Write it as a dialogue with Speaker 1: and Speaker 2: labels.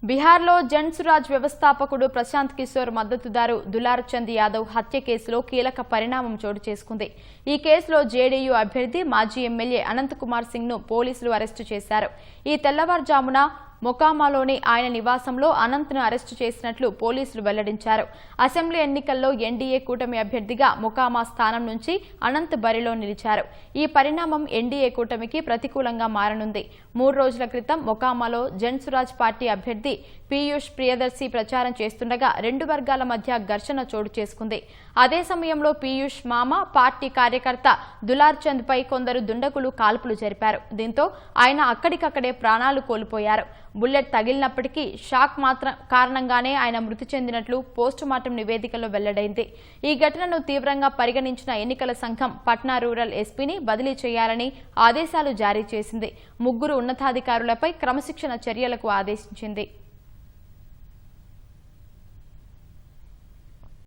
Speaker 1: బీహార్లో జన్సురాజ్ వ్యవస్థాపకుడు ప్రశాంత్ కిశోర్ మద్దతుదారు దులార్ చంద్ యాదవ్ హత్య కేసులో కీలక పరిణామం చోటు చేసుకుంది. ఈ కేసులో జేడీయూ అభ్యర్థి మాజీ ఎమ్మెల్యే అనంత్ కుమార్ సింగ్ ను పోలీసులు అరెస్టు చేశారు. ఈ తెల్లవారుజామున మొకామాలోని ఆయన నివాసంలో అనంత్ ను అరెస్టు చేసినట్లు పోలీసులు వెల్లడించారు. అసెంబ్లీ ఎన్నికల్లో ఎన్డీఏ కూటమి అభ్యర్థిగా మొకామా స్థానం నుంచి అనంత్ బరిలో నిలిచారు. ఈ పరిణామం ఎన్డీఏ కూటమికి ప్రతికూలంగా మారనుంది. 3 రోజుల క్రితం మొకామాలో జన్సురాజ్ పార్టీ అభ్యర్థి పీయూష్ ప్రియదర్శి ప్రచారం చేస్తుండగా 2 వర్గాల మధ్య ఘర్షణ చోటు చేసుకుంది. అదే సమయంలో పీయూష్ మామ పార్టీ కార్యకర్త దులార్ చంద్ పై కొందరు దుండగులు కాల్పులు జరిపారు. దీంతో ఆయన అక్కడికక్కడే ప్రాణాలు కోల్పోయారు. బుల్లెట్ తగిలినప్పటికీ షాక్ మాత్రం కారణంగానే ఆయన మృతి చెందినట్లు పోస్టుమార్టం నివేదికలో వెల్లడైంది. ఈ ఘటనను తీవ్రంగా పరిగణించిన ఎన్నికల సంఘం పట్నా రూరల్ ఎస్పీని బదిలీ చేయాలని ఆదేశాలు జారీ చేసింది. 3 ఉన్నతాధికారులపై క్రమశిక్షణ చర్యలకు ఆదేశించింది.